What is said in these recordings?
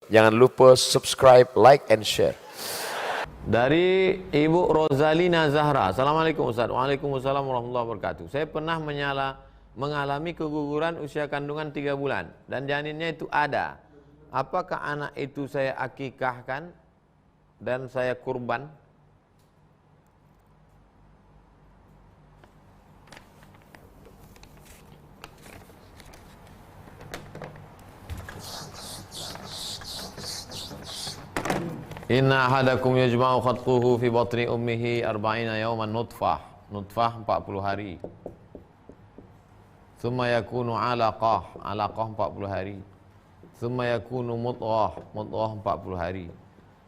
Jangan lupa subscribe, like, and share. Dari Ibu Rozalina Zahra. Assalamualaikum Ustaz. Waalaikumsalam warahmatullahi wabarakatuh. Saya pernah mengalami keguguran usia kandungan 3 bulan dan janinnya itu ada. Apakah anak itu saya akikahkan dan saya kurban? Inna ahadakum yajma'u khatquhu fi batni ummihi 40 yawman nutfah 40 hari. Thumma yakunu alaqah 40 hari. Thumma yakunu mudghah 40 hari.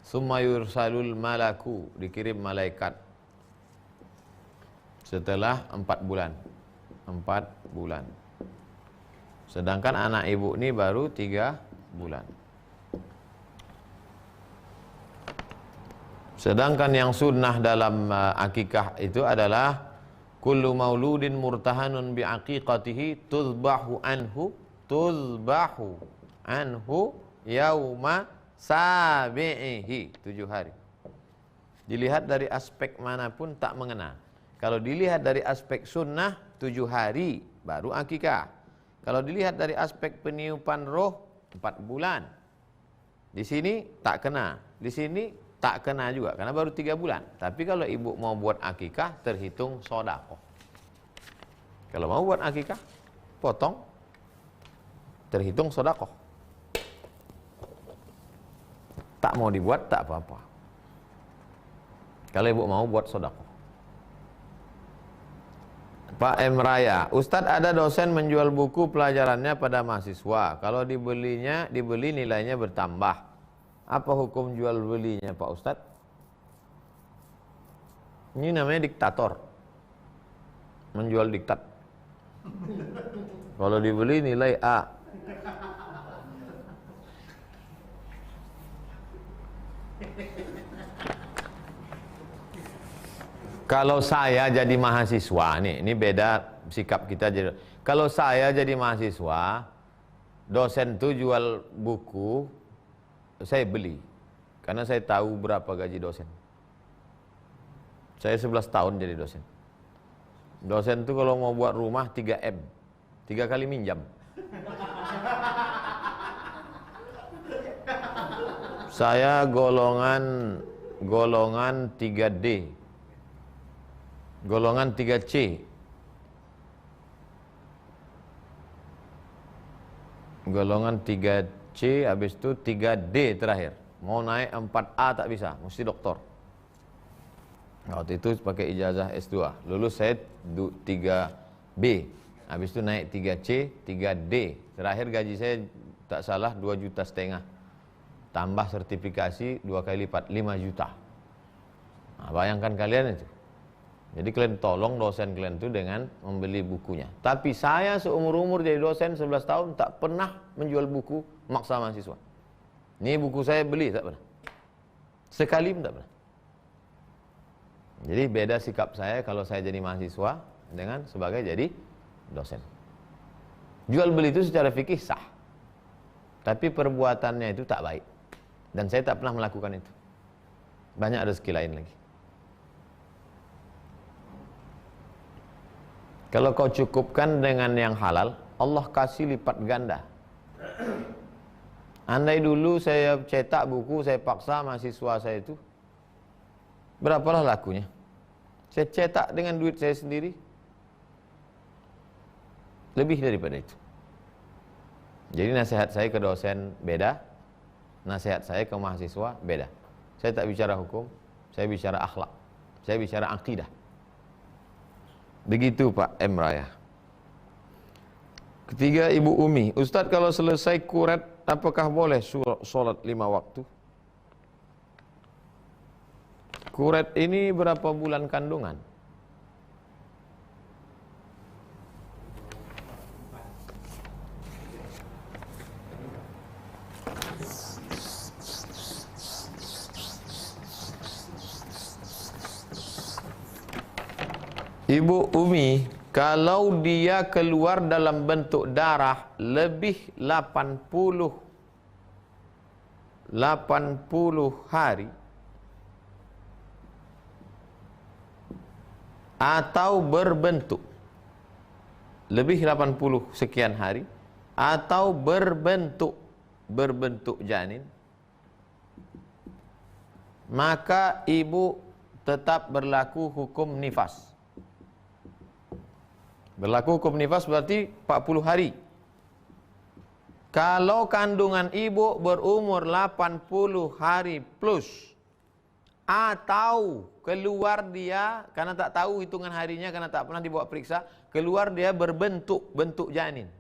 Thumma yursalul malaku, dikirim malaikat setelah 4 bulan. Sedangkan anak ibu ini baru 3 bulan. Sedangkan yang sunnah dalam akikah itu adalah kullu mauludin murtahanun bi aqiqatihi tuzbahu anhu yauma sabi'ihi, 7 hari. Dilihat dari aspek manapun tak mengena. Kalau dilihat dari aspek sunnah 7 hari baru akikah. Kalau dilihat dari aspek peniupan roh 4 bulan. Di sini tak kena, di sini tak kena juga karena baru 3 bulan. Tapi kalau ibu mau buat akikah terhitung sodaqoh. Kalau mau buat akikah potong terhitung sodaqoh. Tak mau dibuat tak apa-apa. Kalau ibu mau buat sodaqoh. Pak M. Raya, Ustadz ada dosen menjual buku pelajarannya pada mahasiswa. Kalau dibeli nilainya bertambah. Apa hukum jual belinya Pak Ustadz? Ini namanya diktator. Menjual diktat. Kalau dibeli nilai A. Kalau saya jadi mahasiswa, ini beda sikap kita jadi. Kalau saya jadi mahasiswa, dosen tuh jual buku, saya beli karena saya tahu berapa gaji dosen. Saya 11 tahun jadi dosen. Dosen tuh kalau mau buat rumah 3M, 3 kali minjam. Saya golongan 3D, golongan 3C, golongan 3C, habis itu 3D terakhir. Mau naik 4A tak bisa, mesti doktor. Waktu itu pakai ijazah S2. Lulus saya 3B, habis itu naik 3C, 3D. Terakhir gaji saya tak salah 2,5 juta. Tambah sertifikasi 2 kali lipat, 5 juta. Nah, bayangkan kalian itu. Jadi kalian tolong dosen kalian itu dengan membeli bukunya. Tapi saya seumur-umur jadi dosen 11 tahun tak pernah menjual buku maksa mahasiswa. Ini buku saya beli tak pernah. Sekali pun tak pernah. Jadi beda sikap saya kalau saya jadi mahasiswa dengan sebagai jadi dosen. Jual beli itu secara fikih sah. Tapi perbuatannya itu tak baik. Dan saya tak pernah melakukan itu. Banyak rezeki lain lagi. Kalau kau cukupkan dengan yang halal, Allah kasih lipat ganda. Andai dulu saya cetak buku, saya paksa mahasiswa saya itu, berapalah lakunya? Saya cetak dengan duit saya sendiri, lebih daripada itu. Jadi nasihat saya ke dosen beda, nasihat saya ke mahasiswa beda. Saya tak bicara hukum, saya bicara akhlak, saya bicara akidah. Begitu Pak M. Raya. Ketiga Ibu Umi, Ustadz kalau selesai kuret apakah boleh sholat 5 waktu? Kuret ini berapa bulan kandungan? Ibu Umi, kalau dia keluar dalam bentuk darah lebih 80 80 hari atau berbentuk lebih 80 sekian hari atau berbentuk janin, maka ibu tetap berlaku hukum nifas. Berlaku hukum nifas berarti 40 hari. Kalau kandungan ibu berumur 80 hari plus, atau keluar dia, karena tak tahu hitungan harinya, karena tak pernah dibawa periksa, keluar dia bentuk janin,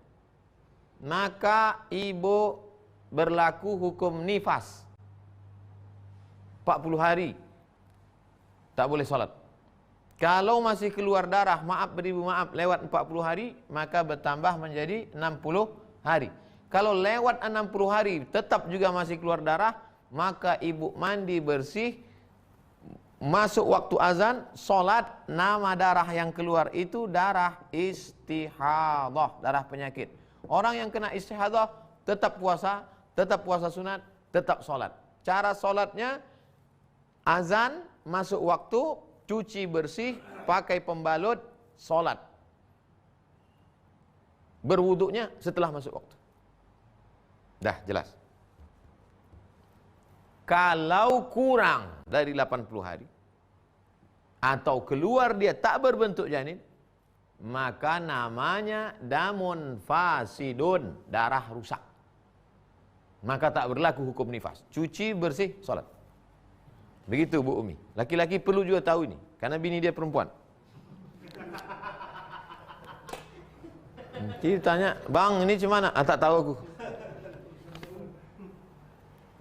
maka ibu berlaku hukum nifas 40 hari, tak boleh sholat. Kalau masih keluar darah, maaf beribu maaf, lewat 40 hari, maka bertambah menjadi 60 hari. Kalau lewat 60 hari tetap juga masih keluar darah, maka ibu mandi bersih, masuk waktu azan, sholat. Nama darah yang keluar itu darah istihadah, darah penyakit. Orang yang kena istihadah tetap puasa sunat, tetap sholat. Cara sholatnya, azan, masuk waktu, cuci bersih, pakai pembalut, sholat. Berwuduknya setelah masuk waktu. Dah jelas. Kalau kurang dari 80 hari atau keluar dia tak berbentuk janin, maka namanya damun fasidun, darah rusak. Maka tak berlaku hukum nifas. Cuci bersih, sholat. Begitu Bu Umi. Laki-laki perlu juga tahu ini, karena bini dia perempuan. Nanti tanya, bang ini cemana? Tak tahu aku.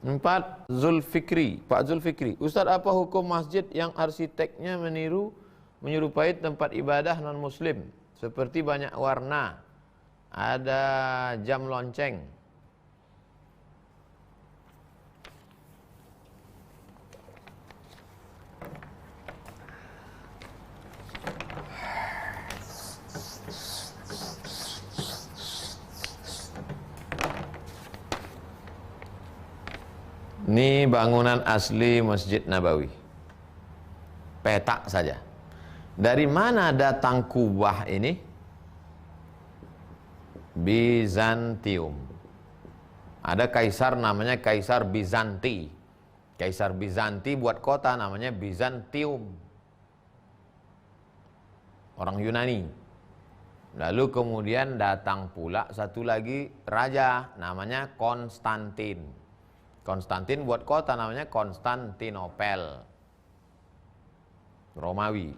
4. Zulfikri, Pak Zulfikri, Ustaz, apa hukum masjid yang arsiteknya menyerupai tempat ibadah non muslim, seperti banyak warna, ada jam lonceng? Ini bangunan asli Masjid Nabawi, petak saja. Dari mana datang kubah ini? Bizantium. Ada kaisar namanya Kaisar Bizanti. Kaisar Bizanti buat kota namanya Bizantium, orang Yunani. Lalu kemudian datang pula satu lagi raja namanya Konstantin. Konstantin buat kota namanya Konstantinopel, Romawi.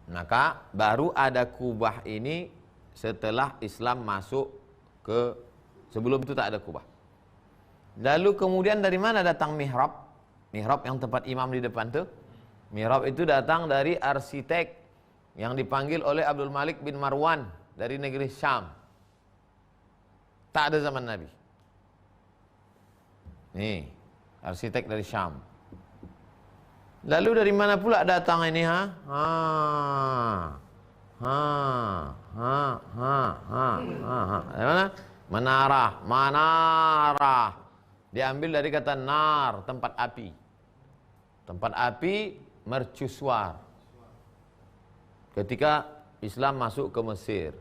Maka baru ada kubah ini setelah Islam masuk ke, sebelum itu tak ada kubah. Lalu kemudian dari mana datang mihrab? Mihrab yang tempat imam di depan tuh. Mihrab itu datang dari arsitek yang dipanggil oleh Abdul Malik bin Marwan dari negeri Syam. Tak ada zaman Nabi. Nih, arsitek dari Syam. Lalu dari mana pula datang ini, Dari mana? Manarah. Diambil dari kata nar, tempat api. Tempat api mercusuar. Ketika Islam masuk ke Mesir,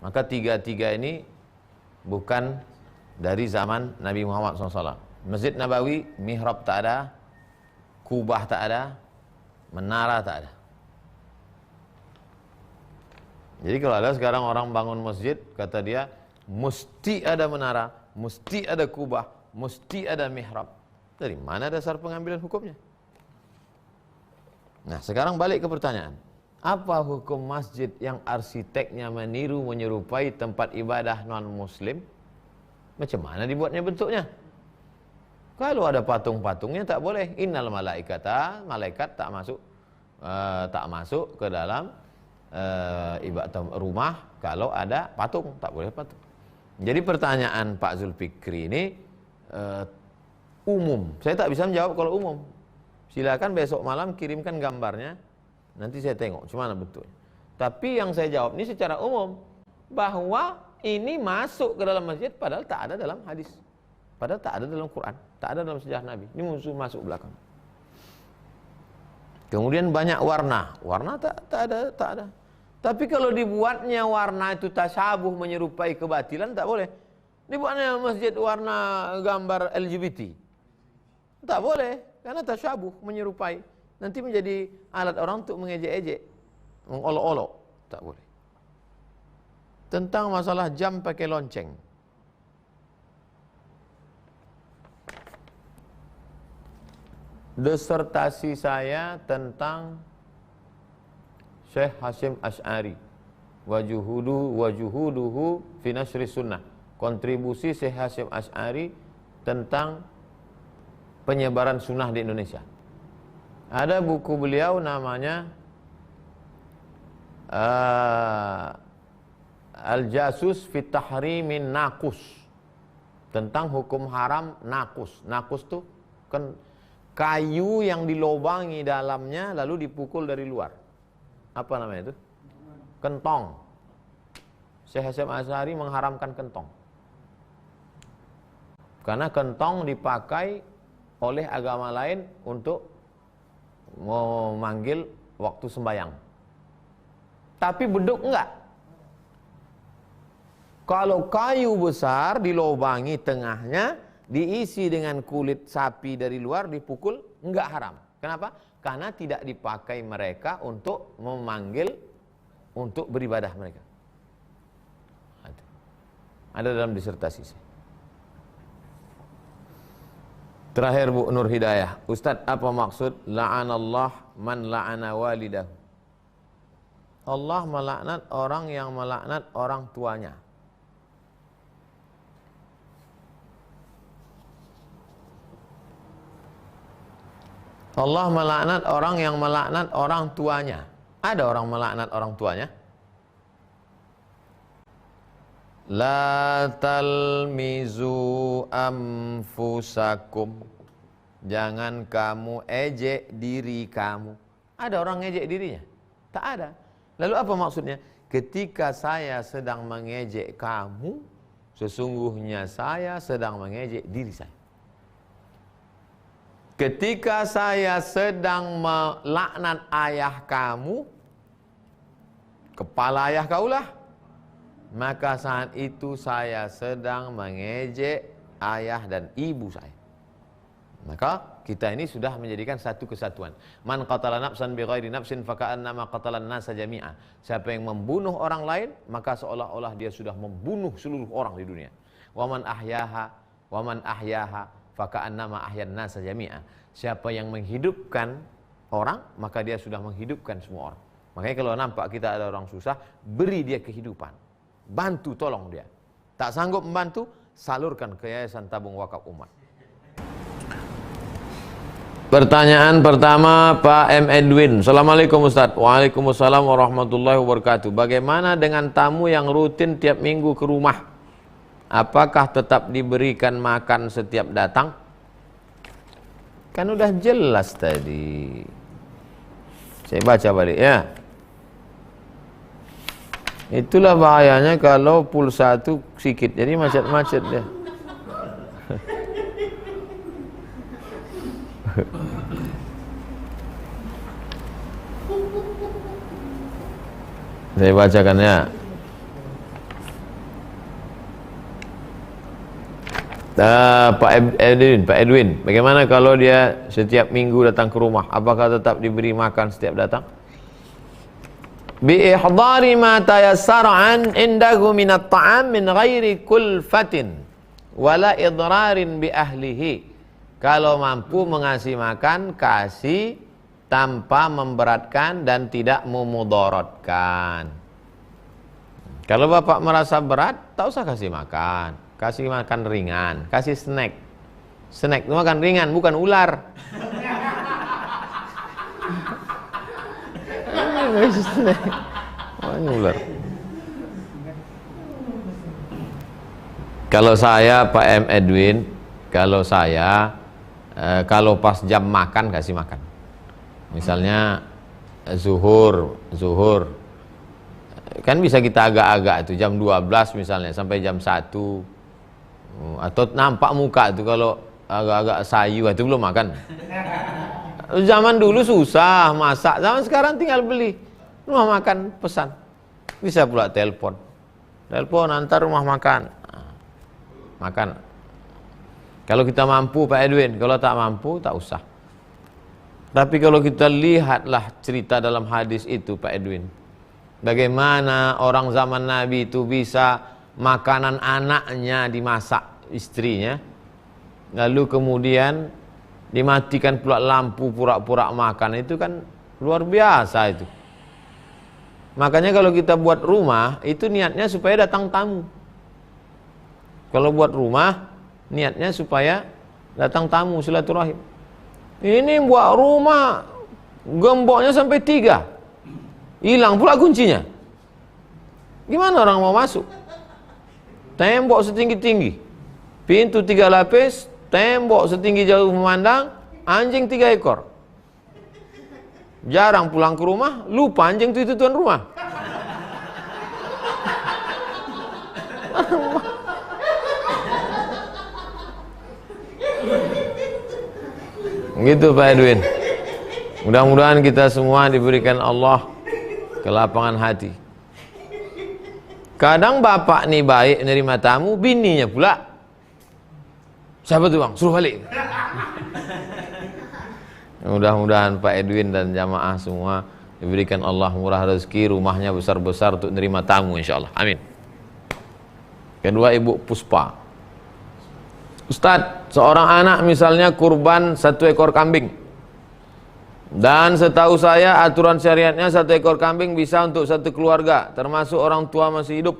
maka tiga-tiga ini bukan dari zaman Nabi Muhammad SAW. Masjid Nabawi, mihrab tak ada, kubah tak ada, menara tak ada. Jadi kalau ada sekarang orang bangun masjid, kata dia, mesti ada menara, mesti ada kubah, mesti ada mihrab. Dari mana dasar pengambilan hukumnya? Nah, sekarang balik ke pertanyaan. Apa hukum masjid yang arsiteknya menyerupai tempat ibadah non-muslim? Macam mana dibuatnya bentuknya? Kalau ada patung-patungnya tak boleh. Innal malaikata, malaikat tak masuk ke dalam ibadah rumah kalau ada patung, tak boleh patung. Jadi pertanyaan Pak Zulfikri ini umum. Saya tak bisa menjawab kalau umum. Silakan besok malam kirimkan gambarnya, nanti saya tengok cuma mana bentuknya. Tapi yang saya jawab ini secara umum, bahwa ini masuk ke dalam masjid padahal tak ada dalam hadis. Padahal tak ada dalam Quran, tak ada dalam sejarah Nabi. Ini musuh masuk belakang. Kemudian banyak warna. Warna tak ada. Tapi kalau dibuatnya warna itu tasyabuh menyerupai kebatilan, tak boleh. Dibuatnya masjid warna gambar LGBT. Tak boleh, karena tasyabuh menyerupai. Nanti menjadi alat orang untuk mengejek-ejek, mengolok-olok. Tak boleh. Tentang masalah jam pakai lonceng. Disertasi saya tentang Syekh Hasyim Asy'ari wajuhuduhu fi nasri sunnah. Kontribusi Syekh Hasyim Asy'ari tentang penyebaran sunnah di Indonesia. Ada buku beliau namanya Al-Jasus fi Tahrimin Nakus, tentang hukum haram nakus. Nakus tuh kan kayu yang dilobangi dalamnya lalu dipukul dari luar. Apa namanya itu? Kentong. Syekh Hasyim Asy'ari mengharamkan kentong. Karena kentong dipakai oleh agama lain untuk memanggil waktu sembahyang. Tapi beduk enggak. Kalau kayu besar dilobangi tengahnya, diisi dengan kulit sapi dari luar, dipukul, enggak haram. Kenapa? Karena tidak dipakai mereka untuk memanggil, untuk beribadah mereka. Ada dalam disertasi saya. Terakhir Bu Nur Hidayah, Ustadz, apa maksud la'anallah man la'ana walidahu? Allah melaknat orang yang melaknat orang tuanya. Allah melaknat orang yang melaknat orang tuanya. Ada orang melaknat orang tuanya? La talmizu anfusakum. Jangan kamu ejek diri kamu. Ada orang ngejek dirinya? Tak ada. Lalu apa maksudnya? Ketika saya sedang mengejek kamu, sesungguhnya saya sedang mengejek diri saya. Ketika saya sedang melaknat ayah kamu, kepala ayah kaulah, maka saat itu saya sedang mengejek ayah dan ibu saya. Maka kita ini sudah menjadikan satu kesatuan. Man qatala nafsan bighairi nafsin faka'annama qatalan nasa jami'a. Siapa yang membunuh orang lain, maka seolah-olah dia sudah membunuh seluruh orang di dunia. Wa man ahyaha faka'annama ahyan nasa jami'a. Siapa yang menghidupkan orang, maka dia sudah menghidupkan semua orang. Makanya kalau nampak kita ada orang susah, beri dia kehidupan. Bantu, tolong dia. Tak sanggup membantu, salurkan ke Yayasan Tabung Wakaf Umat. Pertanyaan pertama Pak M. Edwin. Assalamualaikum Ustaz. Waalaikumsalam warahmatullahi wabarakatuh. Bagaimana dengan tamu yang rutin tiap minggu ke rumah? Apakah tetap diberikan makan setiap datang? Kan udah jelas tadi. Saya baca balik ya. Itulah bahayanya kalau pulsa itu sikit, jadi macet-macet dia. Saya bacakan ya. Pak Edwin, bagaimana kalau dia setiap minggu datang ke rumah? Apakah tetap diberi makan setiap datang? Bi ihdari ma tayassara an indahu min at-ta'am min ghairi kulfatin wala idrarin bi ahlihi. Kalau mampu mengasih makan, kasih tanpa memberatkan dan tidak memudaratkan. Kalau bapak merasa berat, tak usah kasih makan. Kasih makan ringan, kasih snack. Snack itu makan ringan, bukan ular. Snack. Ular. Kalau saya Pak M. Edwin, kalau saya kalau pas jam makan kasih makan. Misalnya zuhur kan bisa kita agak-agak itu jam 12 misalnya sampai jam 1. Atau nampak muka itu kalau agak-agak sayu itu belum makan. Zaman dulu susah masak, zaman sekarang tinggal beli. Rumah makan pesan. Bisa pula telepon. Telepon antar rumah makan. Makan. Kalau kita mampu Pak Edwin, kalau tak mampu tak usah. Tapi kalau kita lihatlah cerita dalam hadis itu Pak Edwin, bagaimana orang zaman Nabi itu bisa makanan anaknya dimasak istrinya, lalu kemudian dimatikan pula lampu pura-pura makan, itu kan luar biasa itu. Makanya kalau kita buat rumah itu niatnya supaya datang tamu. Kalau buat rumah niatnya supaya datang tamu silaturahim. Ini buat rumah gemboknya sampai 3, hilang pula kuncinya. Gimana orang mau masuk? Tembok setinggi-tinggi, pintu 3 lapis, tembok setinggi jauh memandang, anjing 3 ekor. Jarang pulang ke rumah, lupa anjing itu tuan rumah. Gitu Pak Edwin. Mudah-mudahan kita semua diberikan Allah kelapangan hati. Kadang bapak nih baik menerima tamu, bininya pula, siapa tuh bang? Suruh balik. Mudah-mudahan Pak Edwin dan jamaah semua diberikan Allah murah rezeki, rumahnya besar-besar untuk menerima tamu insyaallah. Amin. Kedua, Ibu Puspa. Ustadz, seorang anak misalnya kurban 1 ekor kambing, dan setahu saya aturan syariatnya 1 ekor kambing bisa untuk 1 keluarga, termasuk orang tua masih hidup.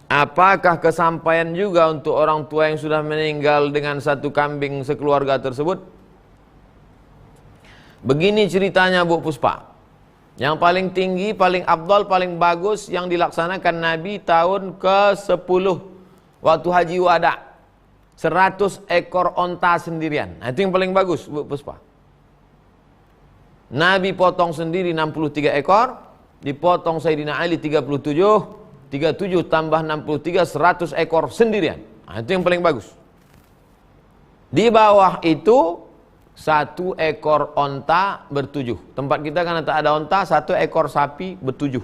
Apakah kesampaian juga untuk orang tua yang sudah meninggal dengan 1 kambing sekeluarga tersebut? Begini ceritanya Bu Puspa. Yang paling tinggi, paling afdal, paling bagus yang dilaksanakan Nabi tahun ke-10 waktu Haji Wada, 100 ekor onta sendirian. Nah, itu yang paling bagus Bu Puspa. Nabi potong sendiri 63 ekor, dipotong Sayyidina Ali 37 tambah 63, 100 ekor sendirian. Nah, itu yang paling bagus. Di bawah itu 1 ekor onta ber-7. Tempat kita kan tak ada onta, 1 ekor sapi ber-7.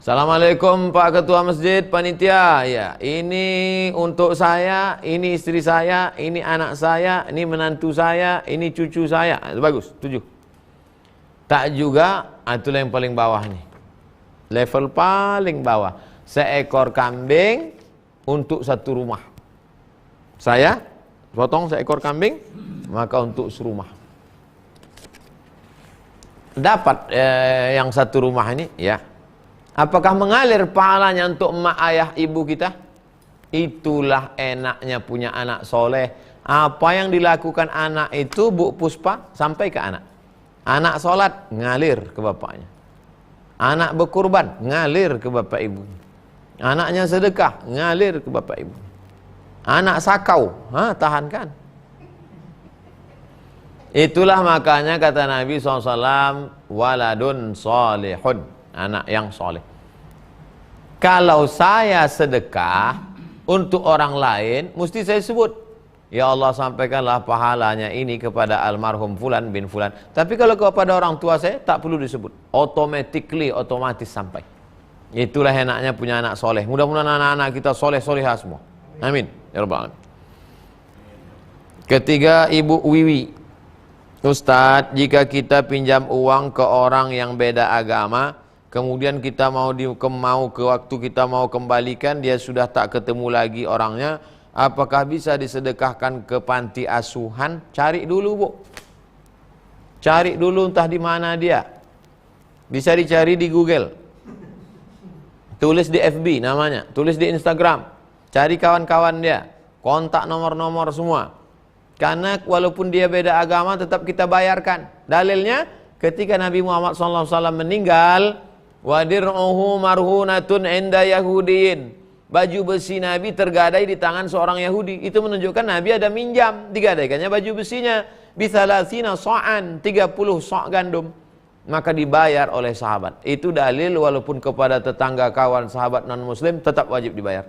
Assalamualaikum Pak Ketua Masjid, panitia. Ya, ini untuk saya, ini istri saya, ini anak saya, ini menantu saya, ini cucu saya. Itu bagus, 7. Tak juga, itulah yang paling bawah nih. Level paling bawah. 1 ekor kambing untuk 1 rumah. Saya potong 1 ekor kambing, maka untuk serumah. Dapat yang 1 rumah ini, ya. Apakah mengalir pahalanya untuk emak ayah ibu kita? Itulah enaknya punya anak soleh. Apa yang dilakukan anak itu Bu Puspa sampai ke anak. Anak sholat ngalir ke bapaknya. Anak berkurban ngalir ke bapak ibu. Anaknya sedekah ngalir ke bapak ibu. Anak sakau, tahankan. Itulah makanya kata Nabi SAW, waladun solihun, anak yang soleh. Kalau saya sedekah untuk orang lain, mesti saya sebut, ya Allah sampaikanlah pahalanya ini kepada almarhum Fulan bin Fulan. Tapi kalau kepada orang tua saya, tak perlu disebut. Otomatis sampai. Itulah enaknya punya anak soleh. Mudah-mudahan anak-anak kita soleh-solehah semua. Amin. Ya Rabbal Alamin. Ketiga, Ibu Wiwi. Ustadz, jika kita pinjam uang ke orang yang beda agama, kemudian kita waktu kita mau kembalikan, dia sudah tak ketemu lagi orangnya, apakah bisa disedekahkan ke panti asuhan? Cari dulu Bu, cari dulu entah di mana dia. Bisa dicari di Google, tulis di FB namanya, tulis di Instagram, cari kawan-kawan dia, kontak nomor-nomor semua. Karena walaupun dia beda agama tetap kita bayarkan. Dalilnya ketika Nabi Muhammad SAW meninggal, wadir'uhu marhunatun inda yahudiyin, baju besi Nabi tergadai di tangan seorang Yahudi. Itu menunjukkan Nabi ada minjam, digadaikannya baju besinya bisalasina sa'an, 30 sa' gandum, maka dibayar oleh sahabat. Itu dalil walaupun kepada tetangga, kawan, sahabat non muslim tetap wajib dibayar.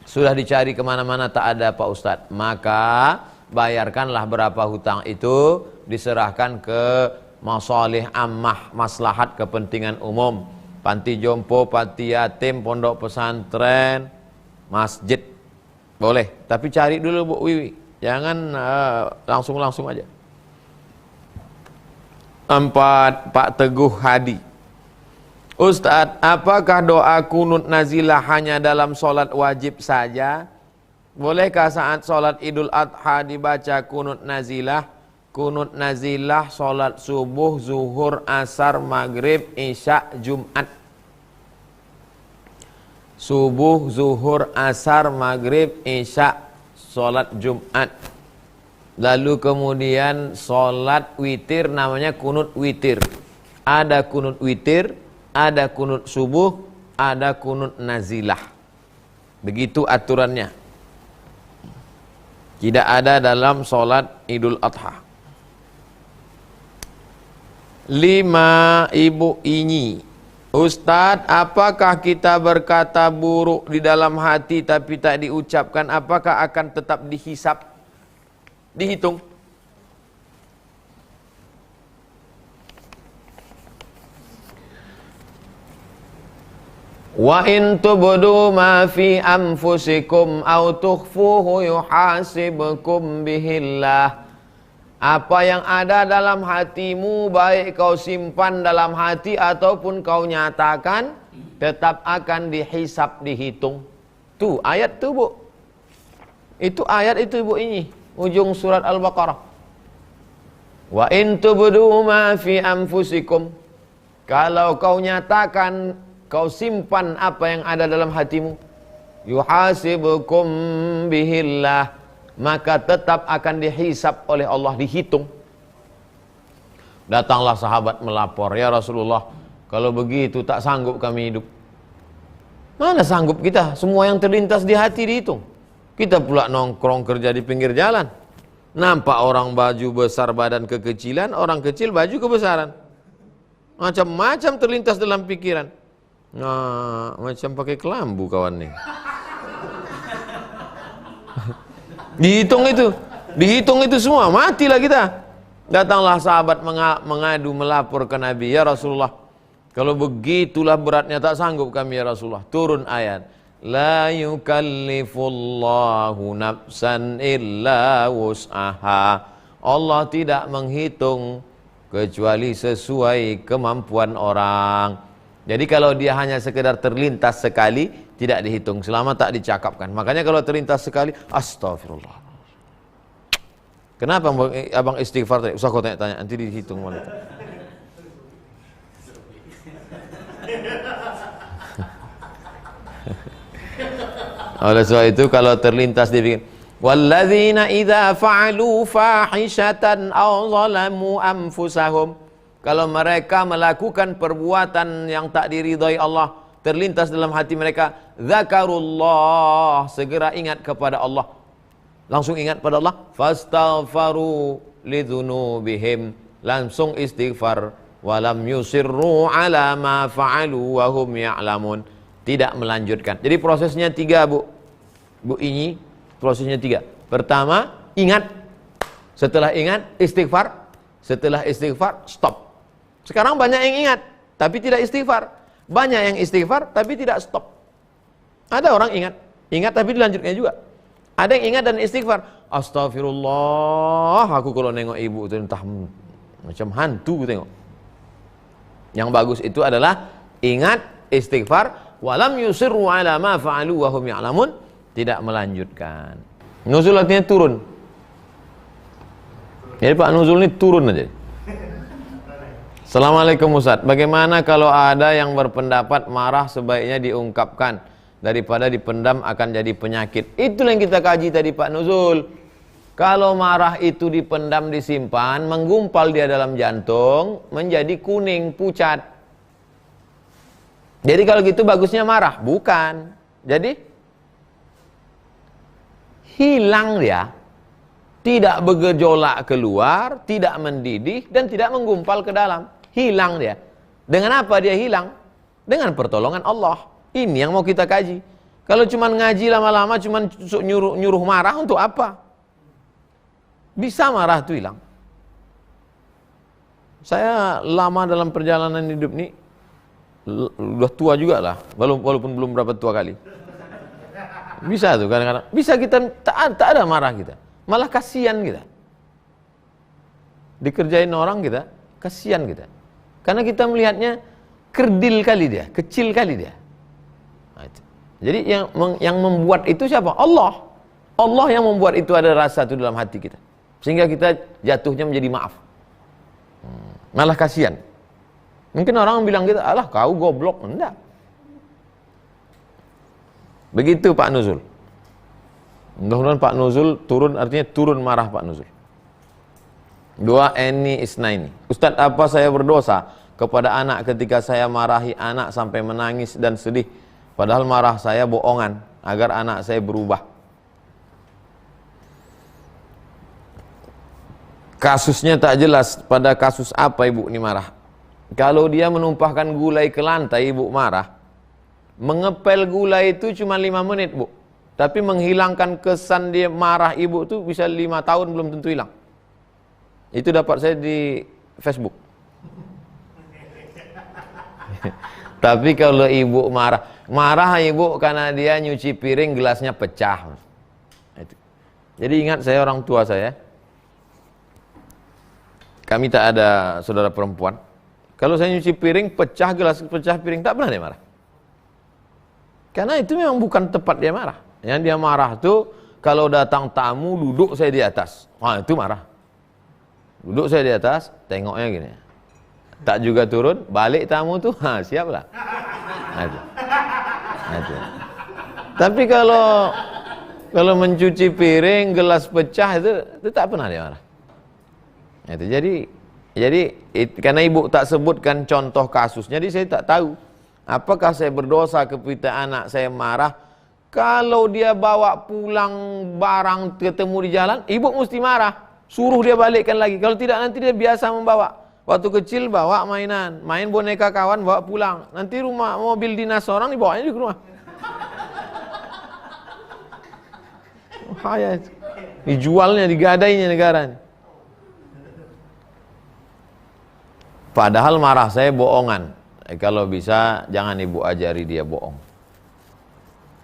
Sudah dicari kemana-mana tak ada Pak Ustadz. Maka bayarkanlah berapa hutang itu, diserahkan ke masalih ammah, maslahat kepentingan umum. Panti jompo, panti yatim, pondok pesantren, masjid. Boleh, tapi cari dulu Bu Wiwi. Jangan langsung-langsung aja. 4. Pak Teguh Hadi. Ustadz, apakah doa kunut nazilah hanya dalam sholat wajib saja? Bolehkah saat sholat Idul Adha dibaca kunut nazilah? Kunut nazilah sholat subuh, zuhur, asar, maghrib, isya, Jumat. Subuh, zuhur, asar, maghrib, isya, sholat Jumat. Lalu kemudian sholat witir namanya kunut witir. Ada kunut witir, ada kunut subuh, ada kunut nazilah. Begitu aturannya. Tidak ada dalam sholat Idul Adha. 5. Ibu Inyi. Ustadz, apakah kita berkata buruk di dalam hati tapi tak diucapkan, apakah akan tetap dihisap, dihitung? Wa in tubdu ma fi anfusikum aw tukhfuhu yuhasibkum bihillah. Apa yang ada dalam hatimu, baik kau simpan dalam hati ataupun kau nyatakan, tetap akan dihisap, dihitung. Tuh ayat tuh Bu. Itu ayat itu Bu ini, ujung surat Al-Baqarah. Wa in tubdu ma fi anfusikum. Kalau kau nyatakan, kau simpan apa yang ada dalam hatimu, yuhasibukum bihillah, maka tetap akan dihisap oleh Allah, dihitung. Datanglah sahabat melapor, ya Rasulullah, kalau begitu tak sanggup kami hidup. Mana sanggup kita, semua yang terlintas di hati dihitung. Kita pula nongkrong kerja di pinggir jalan, nampak orang baju besar badan kekecilan, orang kecil baju kebesaran. Macam-macam terlintas dalam pikiran. Nah, macam pakai kelambu kawan nih. Dihitung itu semua, matilah kita. Datanglah sahabat mengadu, melapor ke Nabi, ya Rasulullah, kalau begitulah beratnya tak sanggup kami ya Rasulullah. Turun ayat, la yukallifullahu nafsan illa wus'aha. Allah tidak menghitung kecuali sesuai kemampuan orang. Jadi kalau dia hanya sekedar terlintas sekali, tidak dihitung selama tak dicakapkan. Makanya kalau terlintas sekali, astagfirullah. Kenapa abang istighfar tadi? Usah kau tanya-tanya, nanti dihitung malah. Oleh sebab itu kalau terlintas dibikin, walladzina idza fa'alu fahishatan aw zalamu anfusahum. Kalau mereka melakukan perbuatan yang tak diridhai Allah, terlintas dalam hati mereka, zakarullah, segera ingat kepada Allah. Langsung ingat pada Allah, fastaghfaru lidzunubihim, langsung istighfar, walam yusirru ala ma fa'alu wa hum ya'lamun, tidak melanjutkan. Jadi prosesnya 3 Bu Inyi, prosesnya 3. Pertama, ingat. Setelah ingat, istighfar. Setelah istighfar, stop. Sekarang banyak yang ingat tapi tidak istighfar, banyak yang istighfar tapi tidak stop. Ada orang ingat tapi dilanjutkan juga. Ada yang ingat dan istighfar, astagfirullah, aku kalau nengok ibu itu entah macam hantu tengok. Yang bagus itu adalah ingat, istighfar, walam yusirru ala ma fa'alu wa hum ya'lamun, tidak melanjutkan. Nuzul artinya turun. Jadi Pak nuzul ini turun aja. Assalamualaikum Ustaz, bagaimana kalau ada yang berpendapat marah sebaiknya diungkapkan daripada dipendam akan jadi penyakit? Itulah yang kita kaji tadi Pak Nuzul. Kalau marah itu dipendam, disimpan, menggumpal dia dalam jantung, menjadi kuning, pucat. Jadi kalau gitu bagusnya marah? Bukan. Jadi hilang dia. Tidak bergejolak keluar, tidak mendidih, dan tidak menggumpal ke dalam. Hilang dia. Dengan apa dia hilang? Dengan pertolongan Allah. Ini yang mau kita kaji. Kalau cuman ngaji lama-lama, cuman nyuruh marah untuk apa? Bisa marah itu hilang. Saya lama dalam perjalanan hidup ini, udah tua juga lah, walaupun belum berapa tua kali. Bisa tuh kadang-kadang, bisa kita tak ada marah kita, malah kasihan kita. Dikerjain orang kita, kasihan kita. Karena kita melihatnya kerdil kali dia, kecil kali dia. Nah, itu. Jadi yang membuat itu siapa? Allah. Allah yang membuat itu ada rasa itu dalam hati kita. Sehingga kita jatuhnya menjadi maaf. Malah kasihan. Mungkin orang bilang kita, alah kau goblok. Enggak. Begitu Pak Nuzul. Mudah-mudahan Pak Nuzul turun, artinya turun marah Pak Nuzul. Dua, Eni Isnaini. Ustadz, apa saya berdosa kepada anak ketika saya marahi anak sampai menangis dan sedih, padahal marah saya bohongan agar anak saya berubah? Kasusnya tak jelas, pada kasus apa ibu ini marah. Kalau dia menumpahkan gulai ke lantai, ibu marah. Mengepel gulai itu cuma 5 menit, Bu. Tapi menghilangkan kesan dia marah ibu itu bisa 5 tahun belum tentu hilang. Itu dapat saya di Facebook. Tapi kalau ibu marah ibu karena dia nyuci piring gelasnya pecah. Jadi ingat, saya orang tua saya, kami tak ada saudara perempuan. Kalau saya nyuci piring, pecah gelas, pecah piring, tak pernah dia marah. Karena itu memang bukan tepat dia marah. Yang dia marah tuh kalau datang tamu, duduk saya di atas. Wah, itu marah. Duduk saya di atas, tengoknya gini. Tak juga turun, balik tamu tuh, siap lah. Nah, itu. Tapi kalau mencuci piring, gelas pecah itu tak pernah dia marah. Itu jadi karena ibu tak sebutkan contoh kasus, jadi saya tak tahu apakah saya berdosa ketika anak saya marah. Kalau dia bawa pulang barang ketemu di jalan, ibu mesti marah, suruh dia balikkan lagi. Kalau tidak, nanti dia biasa membawa. Waktu kecil bawa mainan, main boneka kawan bawa pulang, nanti rumah mobil dinas orang dibawanya di rumah. Bahaya, dijualnya, digadainya negara. Padahal marah saya bohongan. Kalau bisa jangan ibu ajari dia bohong.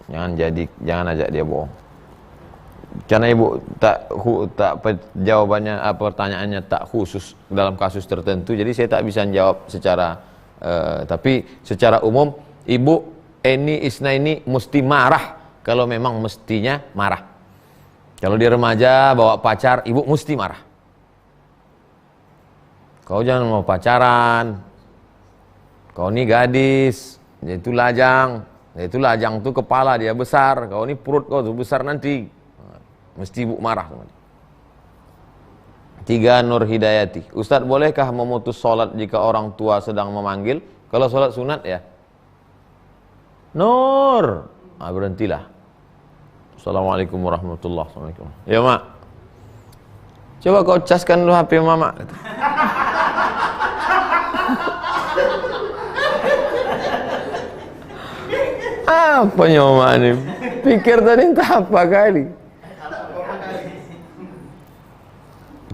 Jangan ajak dia bohong. Karena ibu tak jawabannya pertanyaannya tak khusus dalam kasus tertentu. Jadi saya tak bisa jawab secara tapi secara umum ibu Eni Isnaini mesti marah kalau memang mestinya marah. Kalau dia remaja bawa pacar, ibu mesti marah. Kau jangan mau pacaran, kau ini gadis, itu lajang tuh kepala dia besar, kau ini perut kau tuh besar nanti. Mesti ibu marah. 3, Nur Hidayati. Ustadz, bolehkah memutus sholat jika orang tua sedang memanggil? Kalau sholat sunat ya. Nur, berhentilah. Assalamualaikum warahmatullahi wabarakatuh. Ya mak, coba kau caskan dulu HP mama. Apa nyawa ini? Pikir tadi entah apa kali.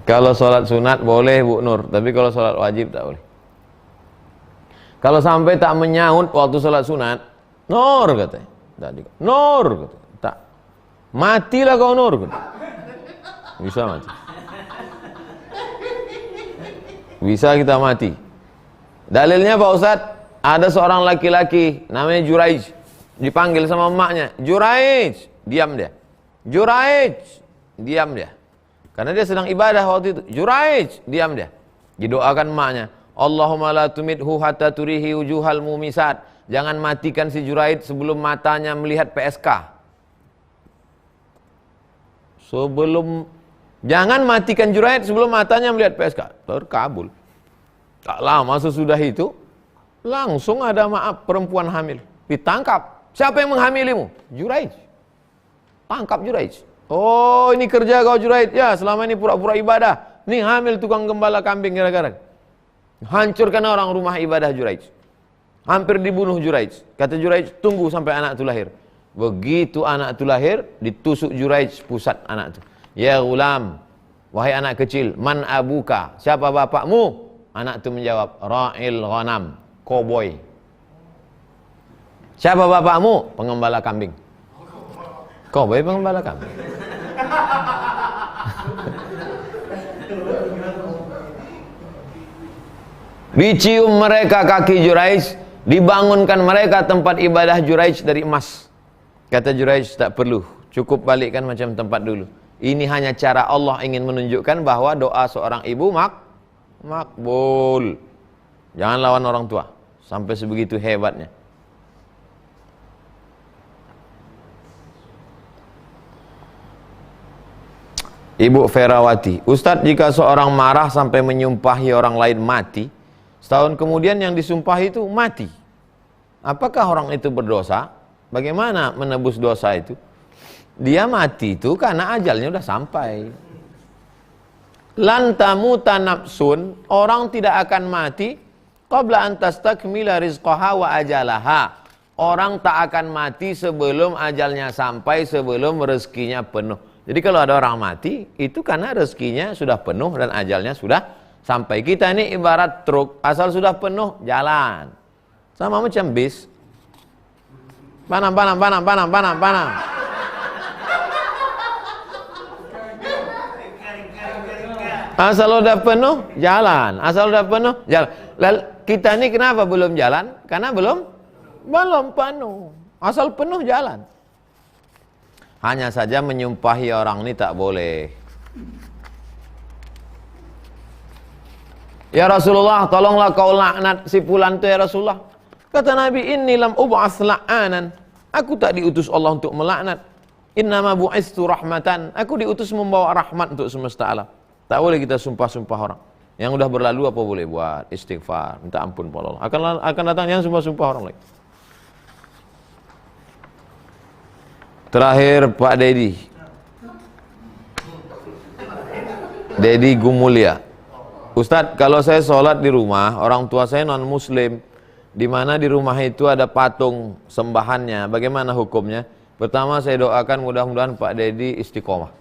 Kalau sholat sunat boleh Bu Nur, tapi kalau sholat wajib tak boleh. Kalau sampai tak menyaut waktu sholat sunat, Nur katanya, Nur katanya, tak, matilah kau Nur katanya. Bisa mati. Bisa kita mati. Dalilnya Pak Ustadz, ada seorang laki-laki namanya Juraij, dipanggil sama emaknya, Juraij, diam dia. Juraij, diam dia. Karena dia sedang ibadah waktu itu. Juraij, diam dia. Didoakan emaknya, Allahumma la tumithu hatta turihi wujuhal mumisat. Jangan matikan si Juraij sebelum matanya melihat PSK. Jangan matikan Juraij sebelum matanya melihat PSK. Terkabul. Tak lama sesudah itu, langsung ada maaf perempuan hamil. Ditangkap. Siapa yang menghamilimu? Juraij. Tangkap Juraij. Oh, ini kerja kau Juraij. Ya, selama ini pura-pura ibadah. Nih hamil tukang gembala kambing gara-gara. Hancurkan orang rumah ibadah Juraij. Hampir dibunuh Juraij. Kata Juraij, tunggu sampai anak itu lahir. Begitu anak itu lahir, ditusuk Juraij pusat anak itu. Ya gulam, wahai anak kecil, man abuka? Siapa bapakmu? Anak itu menjawab, ra'il ghanam, koboi. Siapa bapakmu? Pengembala kambing. Koboi pengembala kambing. Dicium mereka kaki Juraij, dibangunkan mereka tempat ibadah Juraij dari emas. Kata Juraij, tak perlu, cukup balikkan macam tempat dulu. Ini hanya cara Allah ingin menunjukkan bahwa doa seorang ibu makbul. Jangan lawan orang tua. Sampai sebegitu hebatnya. Ibu Ferawati, Ustadz, jika seorang marah sampai menyumpahi orang lain mati, setahun kemudian yang disumpahi itu mati, apakah orang itu berdosa? Bagaimana menebus dosa itu? Dia mati itu karena ajalnya sudah sampai. Lan tamuta nafsun, orang tidak akan mati qabla an tastakmila rizqaha wa ajalaha. Orang tak akan mati sebelum ajalnya sampai, sebelum rezekinya penuh. Jadi kalau ada orang mati, itu karena rezekinya sudah penuh dan ajalnya sudah sampai. Kita ini ibarat truk, asal sudah penuh, jalan. Sama macam bis. Panam. Asal udah penuh, jalan. Asal udah penuh, jalan. Lalu kita ini kenapa belum jalan? Karena belum penuh. Asal penuh, jalan. Hanya saja menyumpahi orang ini tak boleh. Ya Rasulullah, tolonglah kau laknat si fulan itu ya Rasulullah. Kata Nabi, inni lam ub'ats la'anan. Aku tak diutus Allah untuk melaknat. Innama bu'istu rahmatan. Aku diutus membawa rahmat untuk semesta alam. Tak boleh kita sumpah-sumpah orang. Yang sudah berlalu apa boleh buat? Istighfar, minta ampun pada Allah. Akan datang yang sumpah-sumpah orang lain. Terakhir Pak Dedi Gumulia. Ustadz, kalau saya sholat di rumah, orang tua saya non muslim, di mana di rumah itu ada patung sembahannya, bagaimana hukumnya? Pertama saya doakan mudah-mudahan Pak Dedi istiqomah.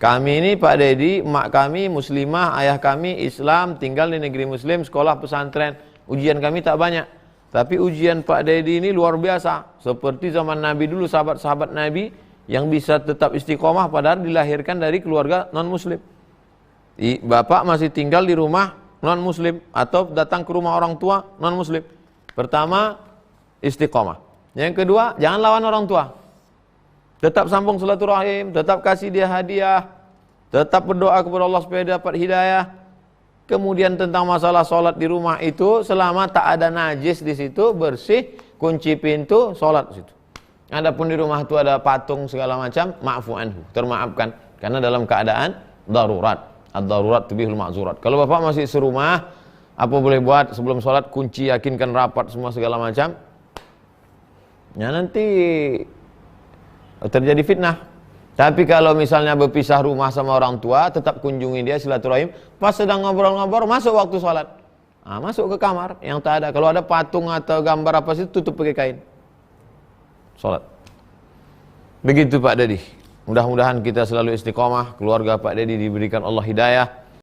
Kami ini Pak Dedi, mak kami muslimah, ayah kami Islam, tinggal di negeri muslim, sekolah pesantren. Ujian kami tak banyak, tapi ujian Pak Dedi ini luar biasa. Seperti zaman Nabi dulu, sahabat-sahabat Nabi yang bisa tetap istiqomah padahal dilahirkan dari keluarga non muslim. Bapak masih tinggal di rumah non muslim atau datang ke rumah orang tua non muslim. Pertama, istiqomah. Yang kedua, jangan lawan orang tua. Tetap sambung silaturahim, tetap kasih dia hadiah, tetap berdoa kepada Allah supaya dapat hidayah. Kemudian tentang masalah sholat di rumah itu, selama tak ada najis di situ, bersih, kunci pintu, sholat di situ. Adapun di rumah itu ada patung segala macam, ma'fu anhu, termaafkan karena dalam keadaan darurat. Ad-darurat tubihul ma'zurat. Kalau bapak masih serumah, apa boleh buat sebelum sholat, kunci, yakinkan rapat semua segala macam. Ya nanti terjadi fitnah. Tapi kalau misalnya berpisah rumah sama orang tua, tetap kunjungi dia, silaturahim. Pas sedang ngobrol-ngobrol, masuk waktu sholat. Nah, masuk ke kamar yang tak ada. Kalau ada patung atau gambar apa sih, tutup pakai kain. Sholat. Begitu Pak Dedi. Mudah-mudahan kita selalu istiqomah, keluarga Pak Dedi diberikan Allah hidayah.